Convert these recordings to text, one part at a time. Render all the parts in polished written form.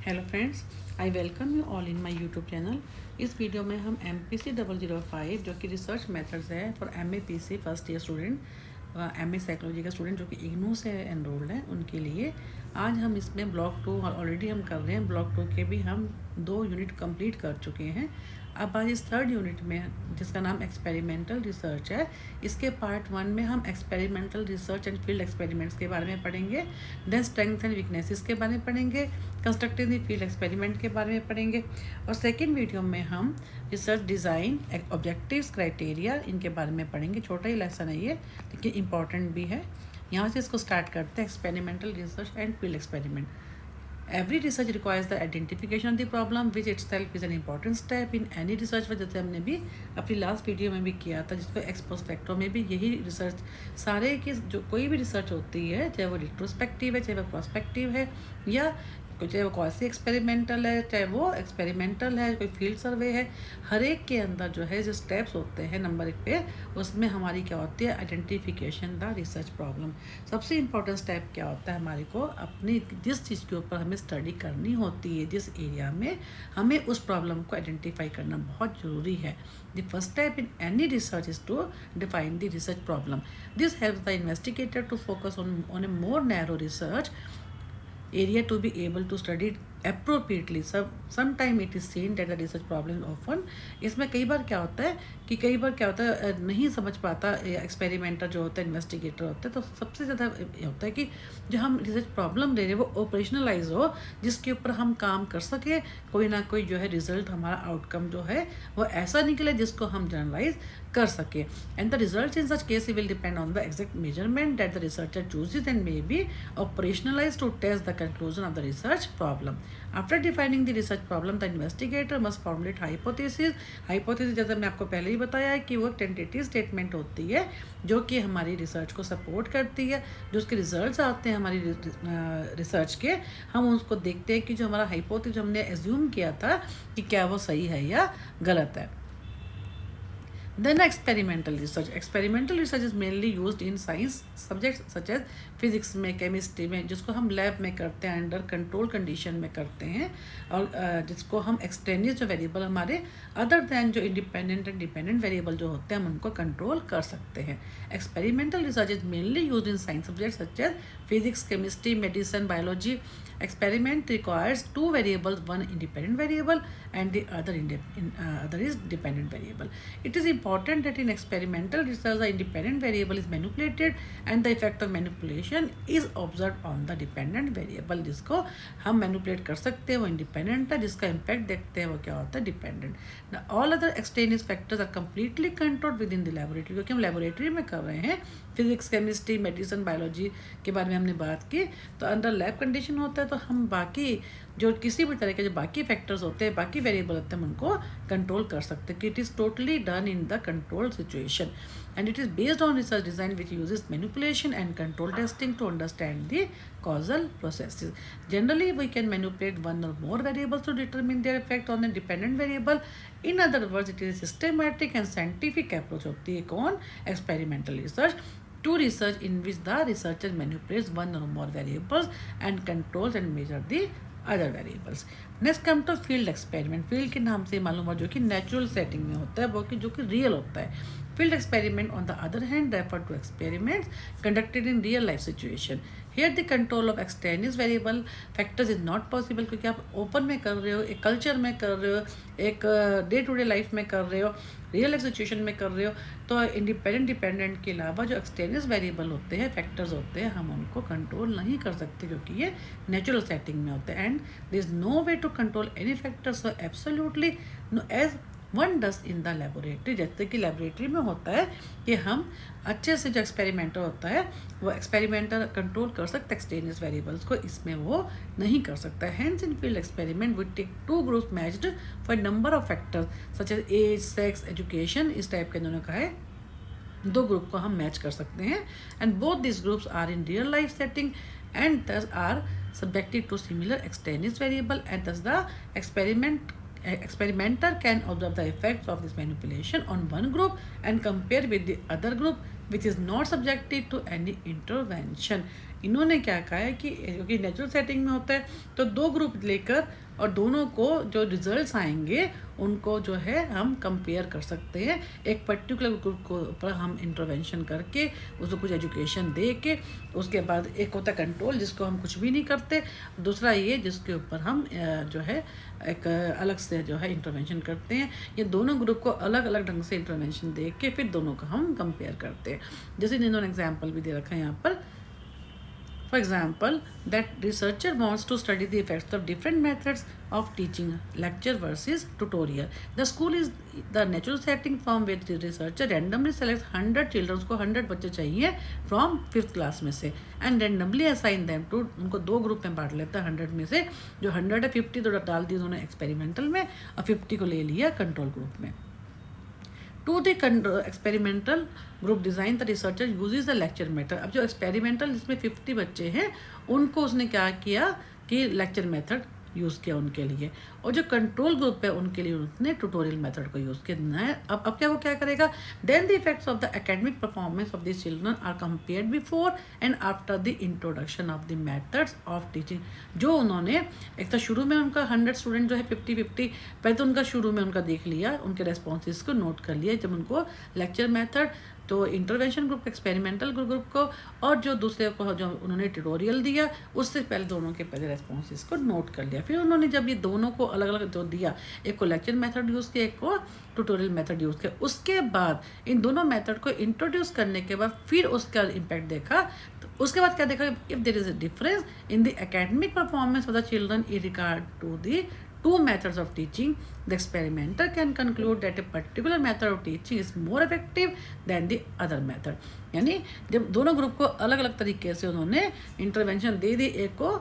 Hello friends, I welcome you all in my YouTube channel. इस video में हम MPC 005 जो कि रिसर्च मेथड्स है for MAPC first year student, MA psychology का स्टूडेंट जो कि इग्नू से एनरोल्ड है उनके लिए आज हम इसमें ब्लॉक 2 ऑलरेडी हम कर रहे हैं। ब्लॉक 2 के भी हम 2 यूनिट कंप्लीट कर चुके हैं। अब आज इस थर्ड यूनिट में जिसका नाम एक्सपेरिमेंटल रिसर्च है, इसके पार्ट 1 में हम experimental research and field experiments के बारे में पढ़ेंगे। देन स्ट्रेंथ एंड वीकनेसेस के बारे में पढ़ेंगे, कंस्ट्रक्टिव द फील्ड एक्सपेरिमेंट के बारे में पढ़ेंगे और सेकेंड वीडियो में हम रिसर्च डिज़ाइन, ऑब्जेक्टिव्स, क्राइटेरिया इनके बारे में पढ़ेंगे। छोटा ही लेसन है ये, लेकिन इंपॉर्टेंट भी है। यहाँ से इसको स्टार्ट करते हैं। Experimental research and field experiment. Every research requires the identification of the problem, which itself is an important step in any research। जैसे हमने भी अपनी लास्ट वीडियो में भी किया था, जिसको एक्स पोस्ट फैक्टो में भी यही रिसर्च सारे की जो कोई भी रिसर्च होती है, चाहे वो रिट्रोस्पेक्टिव है, चाहे वो प्रोस्पेक्टिव है, या चाहे वो क्वासी एक्सपेरिमेंटल है, चाहे वो एक्सपेरिमेंटल है, कोई फील्ड सर्वे है, हर एक के अंदर जो है जो स्टेप्स होते हैं नंबर 1 पे, उसमें हमारी क्या होती है, आइडेंटिफिकेशन द रिसर्च प्रॉब्लम। सबसे इम्पोर्टेंट स्टेप क्या होता है, हमारे को अपनी जिस चीज़ के ऊपर हमें स्टडी करनी होती है, जिस एरिया में हमें उस प्रॉब्लम को आइडेंटिफाई करना बहुत ज़रूरी है। The first step in any research is to define the research problem. This helps the investigator to focus on a more narrow research area to be able to study it appropriately। sometime it is seen that the research problem often, इसमें कई बार क्या होता है कि कई बार क्या होता है नहीं समझ पाता एक्सपेरिमेंटर जो होता है, इन्वेस्टिगेटर होता है, तो सबसे ज़्यादा ये होता है कि जो हम रिसर्च प्रॉब्लम ले रहे हैं वो ऑपरेशनलाइज हो, जिसके ऊपर हम काम कर सके, कोई ना कोई जो है रिजल्ट, हमारा आउटकम जो है वो ऐसा निकले जिसको हम जनरलाइज कर सके। And the result in such case will depend on the exact measurement that the researcher chooses and may be operationalise to test the conclusion of the research problem। After defining the research problem, the investigator must formulate hypothesis। hypothesis जैसे मैं आपको पहले ही बताया है कि वो tentative statement होती है जो कि हमारी रिसर्च को सपोर्ट करती है। जो उसके रिजल्ट्स आते हैं हमारी रिसर्च के, हम उसको देखते हैं कि जो हमारा हाइपोथेसिस हमने एज्यूम किया था कि क्या वो सही है या गलत है। Then experimental research। experimental research is mainly used in science subjects such as physics में, केमिस्ट्री में, जिसको हम लैब में करते हैं, अंडर कंट्रोल कंडीशन में करते हैं, और जिसको हम एक्सटेनियस जो वेरिएबल हमारे अदर दैन जो इंडिपेंडेंट एंड डिपेंडेंट वेरिएबल जो होते हैं हम उनको कंट्रोल कर सकते हैं। Experimental research is mainly use in science subject such as physics, chemistry, medicine, biology. Experiment requires 2 variables, one independent variable and the other is dependent variable। It is important that in experimental research the independent variable is manipulated and the effect of manipulation is observed on the dependent variable। जिसको हम manipulate कर सकते हैं वो independent है, जिसका impact देखते हैं वो क्या होता है dependent। Now all other extraneous factors are completely controlled within the laboratory। क्योंकि हम laboratory में कर रहे हैं, फिजिक्स, केमिस्ट्री, मेडिसिन, बायोलॉजी के बारे में हमने बात की, तो अंडर लैब कंडीशन होता है, तो हम बाकी जो किसी भी तरह के जो बाकी फैक्टर्स होते हैं, बाकी वेरिएबल होते हैं, हम उनको कंट्रोल कर सकते हैं। कि it is totally done in the control situation and it is based on research design which uses manipulation and control testing to understand the causal processes। Generally, we can manipulate one or more variables to determine their effect on a dependent variable। In other words, it is a systematic and scientific approach होती है कौन, experimental research, to research in which the researcher manipulates one or more variables and controls and measure the other variables। Next come to field experiment. Field के नाम से मालूम हुआ जो कि नेचुरल सेटिंग में होता है, वो कि जो कि रियल होता है। Field experiment on the other hand refer to experiments conducted in real life situation. Here the control of extraneous variable factors is not possible, क्योंकि आप ओपन में कर रहे हो, एक कल्चर में कर रहे हो, एक डे टू डे लाइफ में कर रहे हो, रियल लाइफ सिचुएशन में कर रहे हो, तो डिपेंडेंट के अलावा जो एक्सटेनियस वेरिएबल होते हैं, फैक्टर्स होते हैं, हम उनको कंट्रोल नहीं कर सकते क्योंकि ये नेचुरल सेटिंग में होते हैं। And there is no way to control any factor, so absolutely no as one does in the laboratory. जैसे कि लेबोरेटरी में होता है कि हम अच्छे से जो एक्सपेरिमेंटर होता है वो एक्सपेरिमेंटर कंट्रोल कर सकता है एक्सटेनियस वेरिएबल्स को, इसमें वो नहीं कर सकता है। Hence in field experiment we take 2 groups matched for number of factors such as age, sex, education. इस टाइप के इन्होंने कहा है 2 ग्रुप को हम मैच कर सकते हैं। And both this groups are in real life setting and thus are subjected to similar extraneous variable, and thus the experimenter can observe the effects of this manipulation on one group and compare with the other group which is not subjected to any intervention. इन्होंने क्या कहा है कि क्योंकि natural setting में होता है तो दो ग्रुप लेकर और दोनों को जो रिजल्ट्स आएंगे उनको जो है हम कंपेयर कर सकते हैं। एक पर्टिकुलर ग्रुप को ऊपर हम इंटरवेंशन करके उसको कुछ एजुकेशन दे के, उसके बाद एक होता है कंट्रोल जिसको हम कुछ भी नहीं करते, दूसरा ये जिसके ऊपर हम जो है एक अलग से जो है इंटरवेंशन करते हैं। ये दोनों ग्रुप को अलग अलग ढंग से इंटरवेंशन दे के फिर दोनों का हम कंपेयर करते हैं। जैसे इन्होंने एग्जाम्पल भी दे रखा है यहाँ पर। For example, that researcher wants to study the effects of different methods of teaching, lecture versus tutorial. The school is the natural setting from which the researcher randomly selects 100 children, को 100 बच्चे चाहिए from 5th class में से, and randomly assign them to, उनको दो group में बांट लेता है 100 में से। जो 100 है 50 तो डाल दी उन्होंने एक्सपेरिमेंटल में और 50 को ले लिया कंट्रोल ग्रुप में। To the experimental group design the researcher uses the lecture method. अब जो एक्सपेरिमेंटल जिसमें 50 बच्चे हैं उनको उसने क्या किया कि लेक्चर मेथड यूज़ किया उनके लिए, और जो कंट्रोल ग्रुप है उनके लिए उसने ट्यूटोरियल मेथड को यूज़ किया है। अब क्या वो क्या करेगा, then the effects of the academic performance of the children are compared before and after the introduction of the methods of teaching. जो उन्होंने एक तो शुरू में उनका 100 स्टूडेंट जो है 50-50 पहले तो उनका शुरू में उनका देख लिया, उनके रेस्पॉन्सेज को नोट कर लिया, जब उनको लेक्चर मेथड तो इंटरवेंशन ग्रुप एक्सपेरिमेंटल ग्रुप को और जो दूसरे को जो उन्होंने ट्यूटोरियल दिया उससे पहले दोनों के पहले रेस्पॉन्सेज को नोट कर लिया। फिर उन्होंने जब ये दोनों को अलग अलग जो दिया, एक को लेक्चर मेथड यूज़ किया, एक को ट्यूटोरियल मेथड यूज़ किया, उसके बाद इन दोनों मेथड को इंट्रोड्यूस करने के बाद फिर उसका इम्पैक्ट देखा। तो उसके बाद क्या देखा, if there is a difference in the academic performance of the children in regard to the two methods of teaching, the experimenter can conclude that a particular method of teaching is more effective than the other method। यानी जब दोनों group को अलग अलग तरीके से उन्होंने intervention दे दी, एक को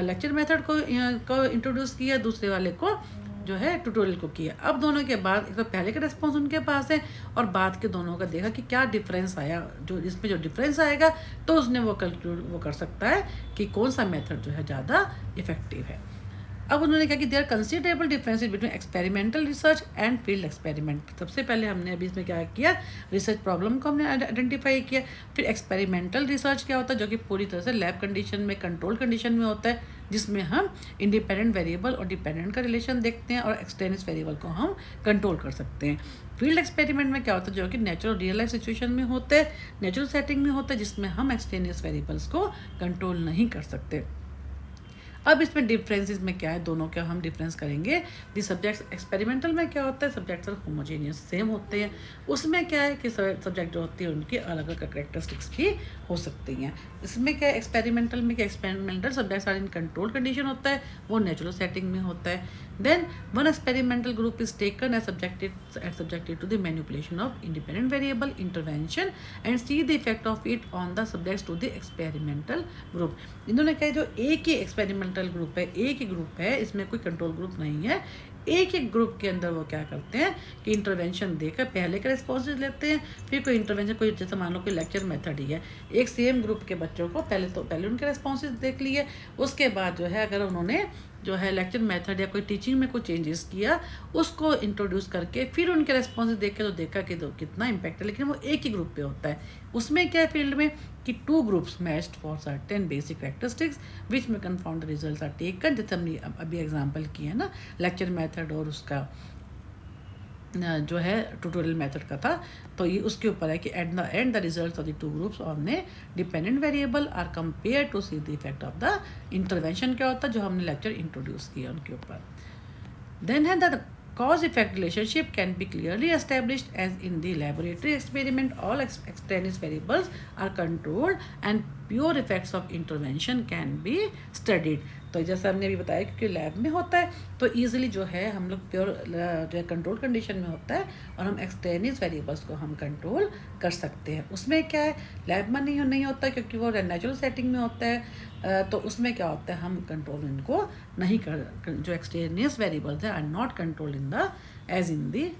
लेक्चर मेथड को इंट्रोड्यूस किया, दूसरे वाले को जो है ट्यूटोरियल को किया। अब दोनों के बाद एक तो पहले का रिस्पॉन्स उनके पास है और बाद के दोनों का देखा कि क्या डिफरेंस आया, जो इसमें जो डिफरेंस आएगा तो उसने वो कर सकता है कि कौन सा मेथड जो है ज़्यादा इफेक्टिव है। अब उन्होंने कहा कि there considerable differences between experimental research and field experiment. सबसे पहले हमने अभी इसमें क्या किया, रिसर्च प्रॉब्लम को हमने आइडेंटिफाई किया। फिर एक्सपेरिमेंटल रिसर्च क्या होता है, जो कि पूरी तरह से लैब कंडीशन में, कंट्रोल कंडीशन में होता है, जिसमें हम इंडिपेंडेंट वेरिएबल और डिपेंडेंट का रिलेशन देखते हैं और एक्सटेनियस वेरिएबल को हम कंट्रोल कर सकते हैं। फील्ड एक्सपेरिमेंट में क्या होता है, जो कि नेचुरल रियल लाइफ सिचुएशन में होता है, नेचुरल सेटिंग में होता है, जिसमें हम एक्सटेनियस वेरिएबल्स को कंट्रोल नहीं कर सकते। अब इसमें डिफरेंसेस में क्या है, दोनों का हम डिफरेंस करेंगे। दी सब्जेक्ट्स एक्सपेरिमेंटल में क्या होता है, सब्जेक्ट्स होमोजेनियस सेम होते हैं। उसमें क्या है कि सब्जेक्ट जो होती है उनकी अलग अलग कैरेक्टरिस्टिक्स भी हो सकती हैं। इसमें क्या है, एक्सपेरिमेंटल में क्या, experimental subjects are in control condition होता है, वो नेचुरल सेटिंग में होता है। Then one experimental group is taken as subjected to the manipulation of independent variable intervention and see the effect of it on the subjects to the experimental group। इन्होंने कहा जो एक ही एक्सपेरिमेंटल ग्रुप है, एक ही group है, इसमें कोई control group नहीं है, एक एक ग्रुप के अंदर वो क्या करते हैं कि इंटरवेंशन देकर पहले के रिस्पॉन्सेज लेते हैं, फिर कोई इंटरवेंशन, कोई जैसे मान लो कोई लेक्चर मेथड ही है, एक सेम ग्रुप के बच्चों को पहले उनके रिस्पॉन्सेज देख लिए, उसके बाद जो है अगर उन्होंने जो है लेक्चर मेथड या कोई टीचिंग में कोई चेंजेस किया उसको इंट्रोड्यूस करके फिर उनके रिस्पॉन्सेज देख के तो देखा कि तो कितना इम्पैक्ट है, लेकिन वो एक ही ग्रुप पे होता है। उसमें क्या है फील्ड में कि two groups matched for certain basic characteristics which में कन्फाउंड रिजल्ट्स आर टेकन, जैसे हमने अभी एग्जांपल किया है ना लेक्चर मेथड और उसका जो है ट्यूटोरियल मेथड का था, तो ये उसके ऊपर है कि at the end the results of the two groups on a dependent variable are compare to see the effect of the intervention क्या होता है जो हमने लेक्चर इंट्रोड्यूस किया उनके ऊपर। देन है the cause effect relationship can be clearly established as in the laboratory experiment all extraneous variables are controlled and pure effects of intervention can be studied। तो जैसा हमने अभी बताया क्योंकि लैब में होता है तो ईजिली जो है हम लोग प्योर जो है कंट्रोल कंडीशन में होता है और हम एक्सटेनियस वेरिएबल्स को हम कंट्रोल कर सकते हैं। उसमें क्या है लैब में नहीं होता क्योंकि वो नेचुरल सेटिंग में होता है, तो उसमें क्या होता है हम कंट्रोल इनको नहीं कर, जो एक्सटेनियस वेरिएबल्स हैं are not control in the as in the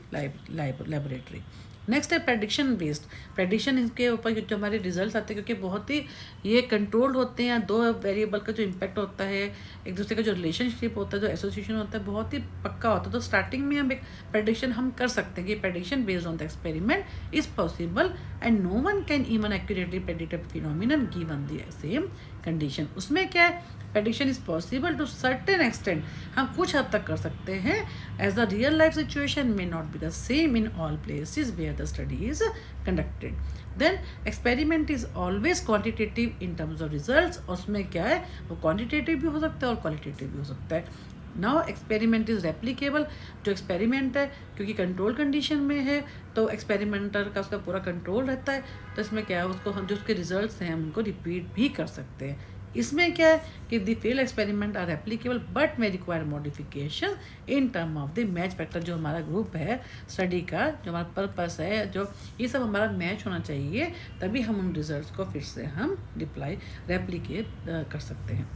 laboratory. Next है प्रेडिक्शन बेस्ड। प्रेडिक्शन इसके ऊपर जो हमारे रिजल्ट्स आते हैं, क्योंकि बहुत ही ये कंट्रोल्ड होते हैं, दो वेरिएबल का जो इम्पैक्ट होता है, एक दूसरे का जो रिलेशनशिप होता है, जो एसोसिएशन होता है, बहुत ही पक्का होता है। तो स्टार्टिंग में हम एक प्रेडिक्शन हम कर सकते हैं कि prediction based on the experiment is possible and no one can even accurately predict a phenomenon given the same condition. उसमें क्या है, prediction is possible to certain extent, हम कुछ हद तक कर सकते हैं, as the real life situation may not be the same in all places where the study is conducted. Then experiment is always quantitative in terms of results, उसमें क्या है वो क्वान्टिटेटिव भी हो सकता है और क्वालिटेटिव भी हो सकता है। नाउ एक्सपेरिमेंट इज रेप्लीकेबल, जो एक्सपेरिमेंट है क्योंकि कंट्रोल कंडीशन में है तो एक्सपेरिमेंटर का उसका पूरा कंट्रोल रहता है, तो इसमें क्या है उसको हम जो उसके रिजल्ट्स हैं हम उनको रिपीट भी कर सकते हैं। इसमें क्या है कि the field experiment are applicable but may require modification in term of the match factor. जो हमारा ग्रुप है स्टडी का, जो हमारा पर्पस है, जो ये सब हमारा मैच होना चाहिए, तभी हम उन रिजल्ट्स को फिर से हम रेप्लीकेट कर सकते हैं,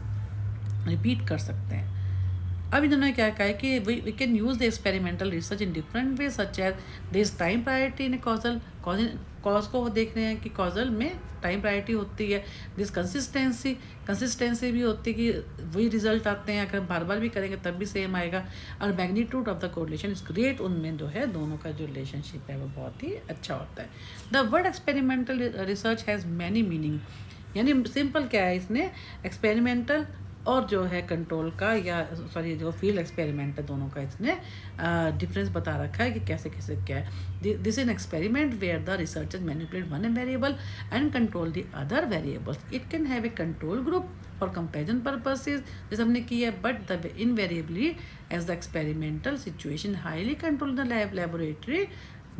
रिपीट कर सकते हैं। अब इन्होंने क्या कहा है कि we can use the experimental research in different way such as this time priority in causal, cause को वो देख रहे हैं कि कॉजल में टाइम प्रायोरिटी होती है, दिस कंसिस्टेंसी भी होती है कि वही रिजल्ट आते हैं, अगर बार बार भी करेंगे तब भी सेम आएगा, और magnitude of the correlation is great, उनमें जो है दोनों का जो रिलेशनशिप है वो बहुत ही अच्छा होता है। The word experimental research has many meaning, यानी सिंपल क्या है इसने एक्सपेरिमेंटल और जो है कंट्रोल का या सॉरी जो फील्ड एक्सपेरिमेंट है दोनों का इसने डिफरेंस बता रखा है कि कैसे कैसे क्या है। This in experiment where the researcher manipulate one variable and control the other variables, it can have a control group for comparison purposes, जैसे हमने किया, but the invariably as the experimental situation highly control the laboratory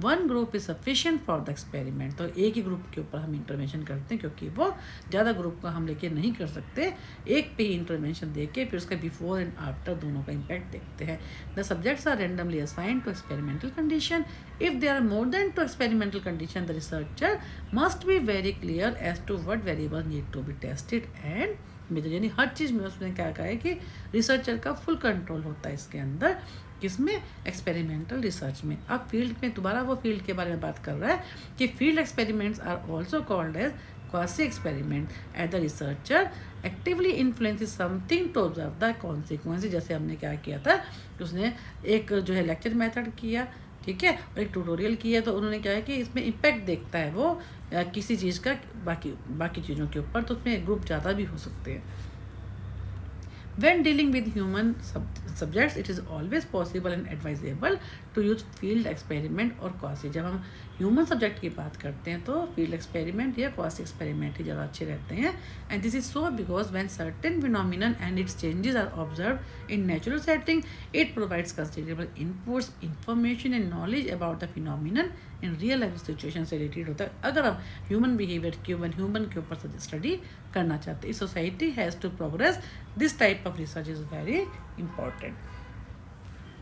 one group is sufficient for the experiment. तो एक ही group के ऊपर हम intervention करते हैं क्योंकि वो ज़्यादा ग्रुप का हम लेके नहीं कर सकते, एक पे ही इंटरवेंशन दे के फिर उसका बिफोर एंड आफ्टर दोनों का इम्पैक्ट देखते हैं। The subjects are randomly assigned to experimental condition, if there are more than two experimental condition the researcher must be very clear as to what variable need to be tested and measure, यानी हर चीज़ में उसने क्या कहा है कि researcher का full control होता है इसके अंदर, किसमें एक्सपेरिमेंटल रिसर्च में। अब फील्ड में दोबारा वो फील्ड के बारे में बात कर रहा है कि field experiments are also called as quasi experiment as the researcher actively influences something to observe the consequences. जैसे हमने क्या किया था कि उसने एक जो है लेक्चर मेथड किया, ठीक है, और एक ट्यूटोरियल किया, तो उन्होंने क्या है कि इसमें इम्पैक्ट देखता है वो किसी चीज़ का बाकी चीज़ों के ऊपर, तो उसमें ग्रुप ज़्यादा भी हो सकते हैं। When dealing with human subjects, it is always possible and advisable to use field experiment or quasi। जब हम ह्यूमन सब्जेक्ट की बात करते हैं तो फील्ड एक्सपेरिमेंट या क्वासी एक्सपेरिमेंट ही ज़्यादा अच्छे रहते हैं। And this is so because when certain phenomenon and its changes are observe in natural setting, it provides considerable inputs, information and knowledge about the phenomenon in real life situation से related होता है। अगर हम human behaviour के human के ऊपर study करना चाहते हैं, society has to progress, this type of research is very important.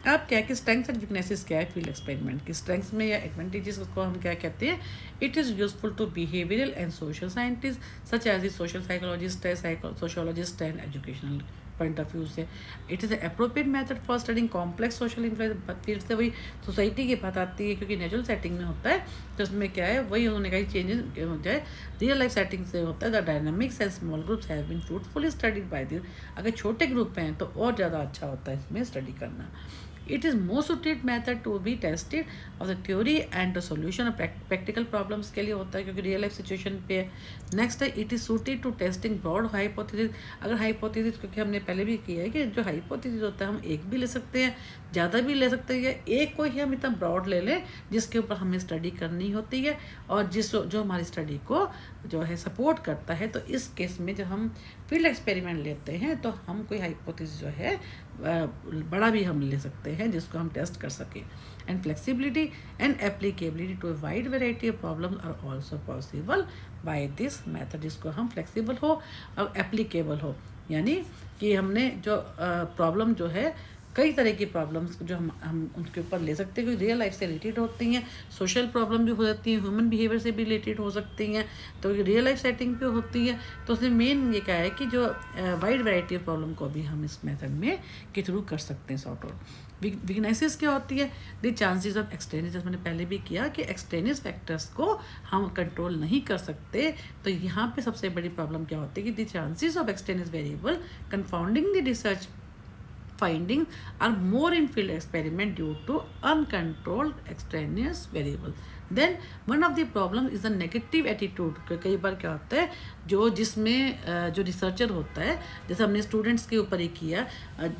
अब क्या कि स्ट्रेंथ्स एंड वीकनेसेस क्या है फील्ड एक्सपेरिमेंट की, स्ट्रेंथ्स में या एडवांटेजेस को हम क्या कहते हैं, it is useful to behavioural and social scientist such as the social psychologist है, sociologist and educational point of view से। It is appropriate method for studying complex social influence, फिर से वही सोसाइटी की बात आती है क्योंकि नेचुरल सेटिंग में होता है, तो उसमें क्या है वही उन्होंने कहा चेंजेस हो जाए रियल लाइफ सेटिंग से होता है। The dynamics and small groups have been fruitfully studied by this, अगर छोटे ग्रुप हैं तो और ज़्यादा अच्छा होता है इसमें स्टडी करना। It is more suited method to be tested of the theory and the solution of practical problems के लिए होता है क्योंकि रियल लाइफ सिचुएशन पे है। नेक्स्ट है it is suited to testing broad hypothesis. अगर हाइपोथेसिस क्योंकि हमने पहले भी किया है कि जो हाइपोथेसिस होता है हम एक भी ले सकते हैं, ज़्यादा भी ले सकते हैं, या एक को ही हम इतना ब्रॉड ले लें जिसके ऊपर हमें स्टडी करनी होती है और जो हमारी स्टडी को जो है सपोर्ट करता है। तो इस केस में जब हम फील्ड एक्सपेरिमेंट लेते हैं तो हम कोई हाइपोथेसिस जो है बड़ा भी हम ले सकते हैं जिसको हम टेस्ट कर सकें। And flexibility and applicability to a wide variety of problems are also possible by this method, जिसको हम फ्लेक्सिबल हो और एप्लीकेबल हो, यानी कि हमने जो प्रॉब्लम जो है कई तरह की प्रॉब्लम्स जो हम उनके ऊपर ले सकते हैं, क्योंकि रियल लाइफ से रिलेटेड होती हैं, सोशल प्रॉब्लम भी हो जाती हैं, ह्यूमन बिहेवियर से भी रिलेटेड हो सकती हैं, तो रियल लाइफ सेटिंग पे होती है। तो उसमें मेन ये क्या है कि जो वाइड वैरायटी ऑफ प्रॉब्लम को भी हम इस मेथड में के थ्रू कर सकते हैं सॉर्ट आउट। वीकनेसेस क्या होती है? द चांसेस ऑफ एक्सटेनियस, जैसे मैंने पहले भी किया कि एक्सटेनियस फैक्टर्स को हम कंट्रोल नहीं कर सकते। तो यहाँ पे सबसे बड़ी प्रॉब्लम क्या होती है कि the chances of extraneous variable confounding the research findings are more in field experiment due to uncontrolled extraneous variable. Then one of the problem is the negative attitude. कई बार क्या होता है जिसमें जो रिसर्चर होता है, जैसे हमने स्टूडेंट्स के ऊपर ही किया, जो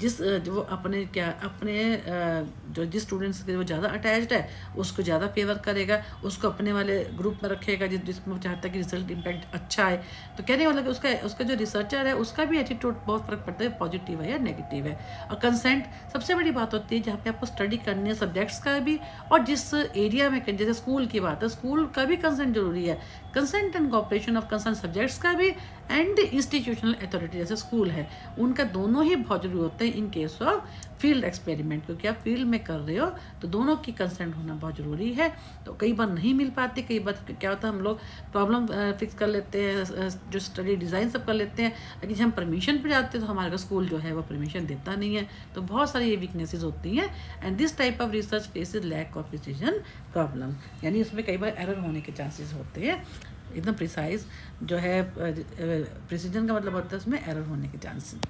जिस स्टूडेंट्स के वो ज़्यादा अटैच्ड है उसको ज़्यादा फेवर करेगा, उसको अपने वाले ग्रुप में रखेगा जिसमें वो चाहता है कि रिजल्ट इम्पैक्ट अच्छा है। तो कहने वाला कि उसका जो रिसर्चर है उसका भी एटीट्यूड बहुत फ़र्क पड़ता है, पॉजिटिव है या नेगेटिव है। और कंसेंट सबसे बड़ी बात होती है जहाँ पे आपको स्टडी करनी है सब्जेक्ट्स का भी, और जिस एरिया में, जैसे स्कूल की बात है, स्कूल का भी कंसेंट जरूरी है, consent and cooperation of concern subjects का भी, एंड इंस्टीट्यूशनल अथॉरिटी जैसे स्कूल है उनका दोनों ही बहुत जरूरी होते हैं in case of field experiment, क्योंकि आप फील्ड में कर रहे हो तो दोनों की कंसेंट होना बहुत ज़रूरी है। तो कई बार नहीं मिल पाती, कई बार क्या होता है हम लोग प्रॉब्लम फिक्स कर लेते हैं, जो स्टडी डिज़ाइन सब कर लेते हैं, लेकिन जब हम परमिशन पे जाते हैं तो हमारा स्कूल जो है वो परमिशन देता नहीं है। तो बहुत सारी ये वीकनेसेस होती हैं, and this type of research faces lack of precision problem, यानी उसमें कई बार एरर होने के चांसेस होते हैं। एकदम प्रिसाइज जो है प्रिसीजन का मतलब होता है उसमें एरर होने के chances.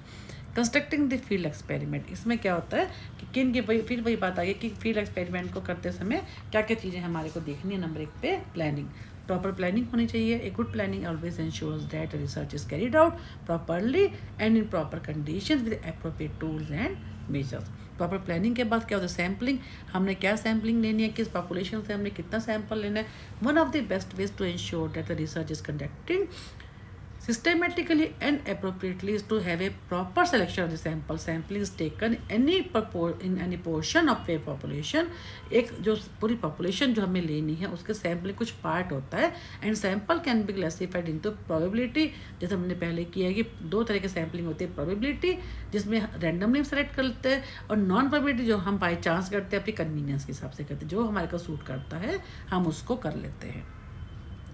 Constructing the field experiment, इसमें क्या होता है कि फिर वही बात आ गई कि फील्ड एक्सपेरिमेंट को करते समय क्या क्या चीज़ें हमारे को देखनी है। नंबर 1 पे प्लानिंग, प्रॉपर प्लानिंग होनी चाहिए। A good planning always ensures that research is carried out properly and in proper conditions with appropriate tools and measures. Proper planning के बाद क्या होता है? सैम्पलिंग, हमने क्या सैम्पलिंग लेनी है, किस पॉपुलेशन से हमने कितना सैंपल लेना है। One of the best ways to ensure that the research is conducting systematically and appropriately is to have a proper selection of the sample. Sampling is taken in any portion of a population. एक जो पूरी population जो हमें लेनी है उसके sampling कुछ part होता है, and sample can be classified into probability, जैसे हमने पहले किया कि 2 तरह के सैम्पलिंग होती है। प्रोबेबिलिटी जिसमें रैंडमली सेलेक्ट कर लेते हैं, और नॉन प्रोबेबिलिटी जो हम बाई चांस करते हैं, अपनी कन्वीनियंस के हिसाब से करते हैं, जो हमारे को सूट करता है हम उसको कर लेते हैं।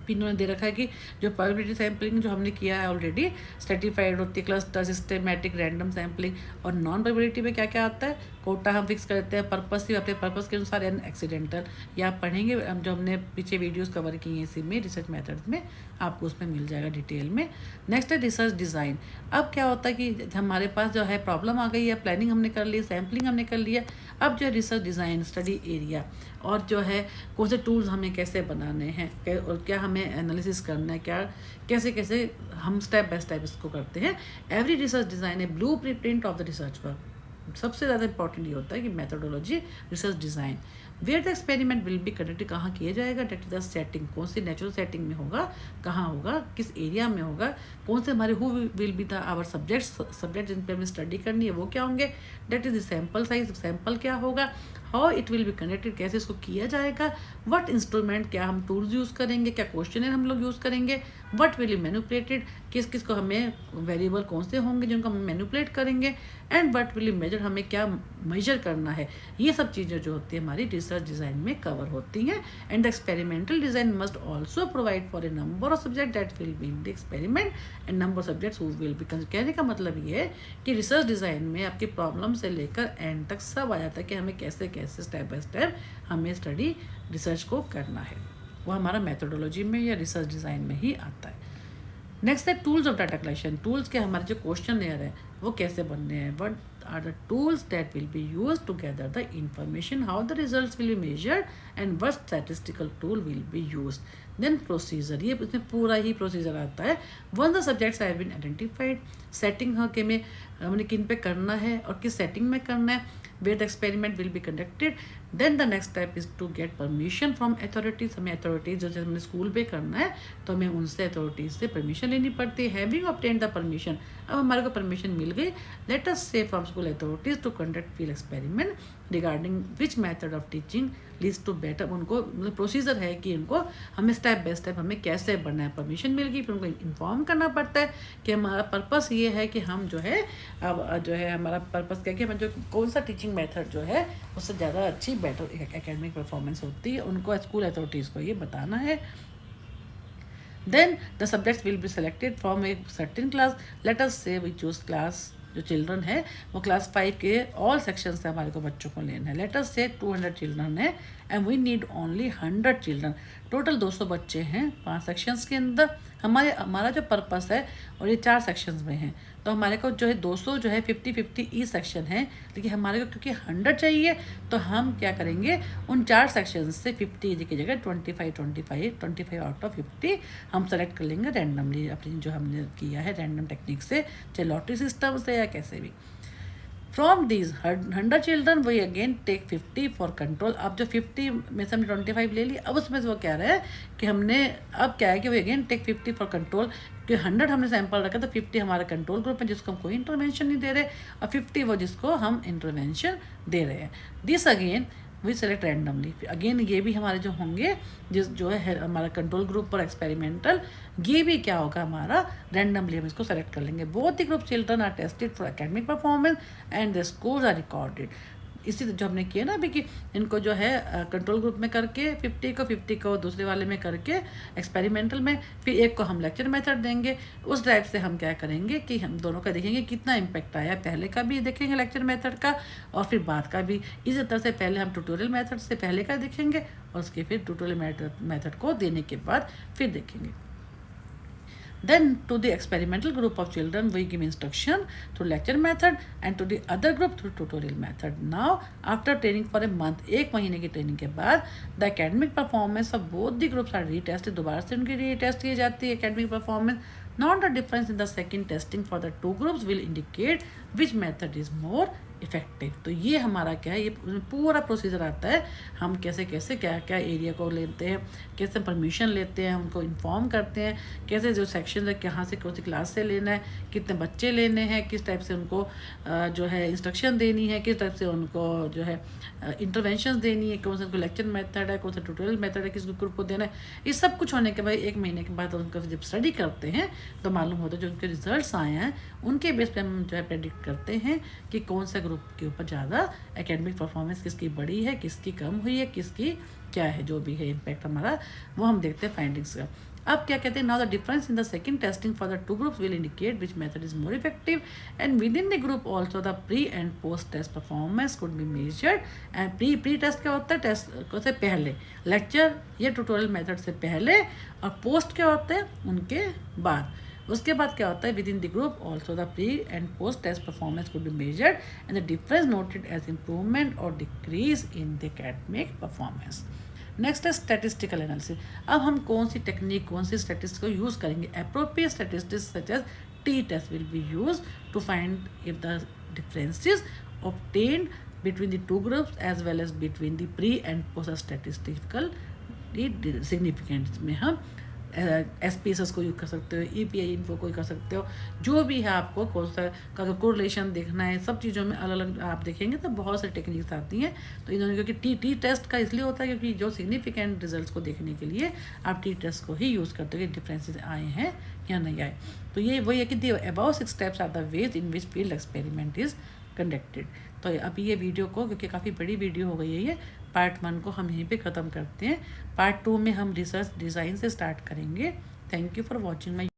फिर उन्होंने दे रखा है कि जो प्रोबेबिलिटी सैम्पलिंग जो हमने किया है ऑलरेडी स्ट्रेटिफाइड होती है, क्लस्टर, सिस्टेमेटिक, रैंडम सैम्पलिंग। और नॉन प्रोबेबिलिटी में क्या क्या आता है? कोटा हम फिक्स करते हैं, पर्पस ही अपने पर्पस के अनुसार, एंड एक्सीडेंटल। या आप पढ़ेंगे जो हमने पीछे वीडियोस कवर की हैं इसी में, रिसर्च मेथड्स में, आपको उसमें मिल जाएगा डिटेल में। नेक्स्ट है रिसर्च डिज़ाइन। अब क्या होता है कि हमारे पास जो है प्रॉब्लम आ गई है, प्लानिंग हमने कर ली, सैम्पलिंग हमने कर लिया, अब जो है रिसर्च डिज़ाइन, स्टडी एरिया, और जो है कौन से टूल्स हमें कैसे बनाने हैं, और क्या हमें एनालिसिस करना है, क्या कैसे कैसे हम स्टेप बाय स्टेप इसको करते हैं। एवरी रिसर्च डिज़ाइन है blueprint of the research work. सबसे ज़्यादा इंपॉर्टेंट ये होता है कि methodology, research design, where the experiment will be conducted, कहाँ किया जाएगा, डेट इज द सेटिंग, कौन सी नेचुरल सेटिंग में होगा, कहाँ होगा, किस एरिया में होगा, कौन से हमारे who will be the our subject जिन पर हमें स्टडी करनी है वो क्या होंगे, that is the sample size, sample क्या होगा, how it will be conducted, कैसे इसको किया जाएगा, व्हाट इंस्ट्रूमेंट, क्या हम टूल्स यूज़ करेंगे, क्या क्वेश्चनर हम लोग यूज़ करेंगे, व्हाट विल बी मैनिपुलेटेड, किस किस को हमें वेरिएबल कौन से होंगे जिनको हम मैनिपुलेट करेंगे, and what will be measure, हमें क्या मेजर करना है। ये सब चीज़ें जो होती है हमारी रिसर्च डिज़ाइन में कवर होती हैं। And the experimental design must also provide for a number of subject that will be in the experiment and number of subjects who will B. कहने का मतलब ये है कि रिसर्च डिज़ाइन में आपकी प्रॉब्लम से लेकर एंड तक सब आ जाता है कि हमें कैसे कैसे स्टेप बाय स्टेप हमें स्टडी रिसर्च को करना है, वो हमारा मेथोडोलॉजी में या रिसर्च डिज़ाइन में ही आता है। नेक्स्ट है tools of data collection. Tools के हमारे जो क्वेश्चन है वो कैसे बनने हैं, what are the tools that will be used to gather the information, how the results will be measured and what statistical tool will be used. Then procedure, ये इसमें पूरा ही प्रोसीजर आता है। Once the subjects have been identified, setting के में हमने किन पे करना है और किस सेटिंग में करना है, where the experiment will be conducted, then the next step is to get permission from authorities. हमें authorities जैसे हमने स्कूल पे करना है तो हमें उनसे authorities से परमिशन लेनी पड़ती है। Having obtained the permission, अब हमारे को परमिशन मिल गई, let us say from school authorities to conduct field experiment regarding which method of teaching leads to better। उनको मतलब प्रोसीजर है कि उनको हमें स्टेप बाय स्टेप हमें कैसे बढ़ना है। परमिशन मिल गई, फिर उनको इन्फॉर्म करना पड़ता है कि हमारा पर्पस ये है कि हम जो है अब जो है हमारा पर्पस क्या है कि हमें जो कौन सा टीचिंग मेथड जो है उससे ज़्यादा अच्छी बेटर एकेडमिक परफॉर्मेंस होती है, उनको स्कूल अथॉरिटीज़ को ये बताना है। Then the subjects will be selected from a certain class. Let us say we choose class, जो चिल्ड्रन है वो क्लास 5 के ऑल सेक्शन से हमारे को बच्चों को लेना है। लेट अस से 200 चिल्ड्रन है and we need only 100 children. Total 200 बच्चे हैं 5 सेक्शंस के अंदर। हमारा जो पर्पस है और ये 4 सेक्शंस में है, तो हमारे को जो है 200 जो है 50-50 ई सेक्शन है, लेकिन हमारे को क्योंकि 100 चाहिए तो हम क्या करेंगे उन 4 सेक्शन से 50 की जगह 25 आउट ऑफ 50 हम सेलेक्ट कर लेंगे रैंडमली, अपनी जो हमने किया है रैंडम टेक्निक से, चाहे लॉटरी सिस्टम से या कैसे भी। From these 100 children we again take 50 for control. अब जो 50 में से हमने 25 ले ली, अब उसमें से वो कह रहा है कि हमने अब क्या है कि we again take 50 for control, कि 100 हमने सैंपल रखा तो 50 हमारा कंट्रोल ग्रुप है जिसको हम कोई इंटरवेंशन नहीं दे रहे, और 50 वो जिसको हम इंटरवेंशन दे रहे हैं। This again we select randomly. Again ये भी हमारे जो होंगे जो है हमारा कंट्रोल ग्रुप और एक्सपेरिमेंटल, ये भी क्या होगा हमारा रैंडमली हम इसको सेलेक्ट कर लेंगे। Both the group children are tested for academic performance and the scores are recorded. इसी जो हमने किया ना अभी कि इनको जो है कंट्रोल ग्रुप में करके 50 को दूसरे वाले में करके एक्सपेरिमेंटल में, फिर एक को हम लेक्चर मेथड देंगे। उस टाइप से हम क्या करेंगे कि हम दोनों का देखेंगे कितना इम्पैक्ट आया, पहले का भी देखेंगे लेक्चर मेथड का और फिर बाद का भी। इसी तरह से पहले हम ट्यूटोरियल मेथड से पहले का देखेंगे और उसके फिर ट्यूटोरियल मेथड को देने के बाद फिर देखेंगे। Then to the experimental group of children we give instruction through lecture method and to the other group through tutorial method. Now after training for a month, 1 महीने की ट्रेनिंग के बाद the academic performance of both the groups are retested। दोबारा से उनकी retest की जाती है academic performance। Not the difference in the second testing for the 2 groups will indicate which method is more effective. तो ये हमारा क्या है, ये पूरा प्रोसीजर आता है, हम कैसे कैसे क्या क्या एरिया को लेते हैं, कैसे परमिशन लेते हैं, उनको इन्फॉर्म करते हैं, कैसे जो सेक्शन है कहाँ से कौन सी क्लास से लेना है, कितने बच्चे लेने हैं, किस टाइप से उनको जो है इंस्ट्रक्शन देनी है, किस टाइप से उनको जो है इंटरवेंशन देनी है, कौन सा उनको लेक्चर मेथड है, कौन सा ट्यूटोरियल मेथड है, किस ग्रुप को देना है। ये सब कुछ होने के बाद 1 महीने के बाद उनको जब स्टडी करते हैं तो मालूम होता है जो उनके रिजल्ट्स आए हैं उनके बेस पे हम जो है प्रेडिक्ट करते हैं कि कौन सा ग्रुप के ऊपर ज़्यादा एकेडमिक परफॉर्मेंस किसकी बढ़ी है, किसकी कम हुई है, किसकी क्या है, जो भी है इम्पैक्ट हमारा वो हम देखते हैं फाइंडिंग्स का। अब क्या कहते हैं, now the difference in the second testing for the 2 groups will indicate which method is more effective and within the group also the pre and post test performance could be measured. And pre test क्या होता है, test से पहले lecture या tutorial method से पहले, और post क्या होता है उनके बाद। उसके बाद क्या होता है, within the group also the pre and post test performance could be measured and the difference noted as improvement और decrease in the academic performance. Next है स्टैटिस्टिकल एनालिसिस। अब हम कौन सी टेक्निक, कौन सी स्टैटिस्टिक्स को यूज़ करेंगे। Appropriate statistics such as t test will be use to find if the differences obtained between the 2 groups as well as between the pre and post statistical significance में हम SPSS को use कर सकते हो, EPI info को कर सकते हो, जो भी है आपको कौन सा का कोरिलेशन देखना है, सब चीज़ों में अलग अलग आप देखेंगे तो बहुत सारी टेक्निक्स आती हैं। तो इन्होंने क्योंकि टी टेस्ट का इसलिए होता है क्योंकि जो सिग्निफिकेंट रिजल्ट्स को देखने के लिए आप टी टेस्ट को ही यूज़ करते हो कि डिफरेंसेस आए हैं या नहीं आए। तो ये वही है कि the above 6 steps are the ways in which field experiment is conducted. तो अभी ये वीडियो को, क्योंकि काफ़ी बड़ी वीडियो हो गई है, ये पार्ट 1 को हम यहीं पे ख़त्म करते हैं। पार्ट 2 में हम रिसर्च डिज़ाइन से स्टार्ट करेंगे। Thank you for watching my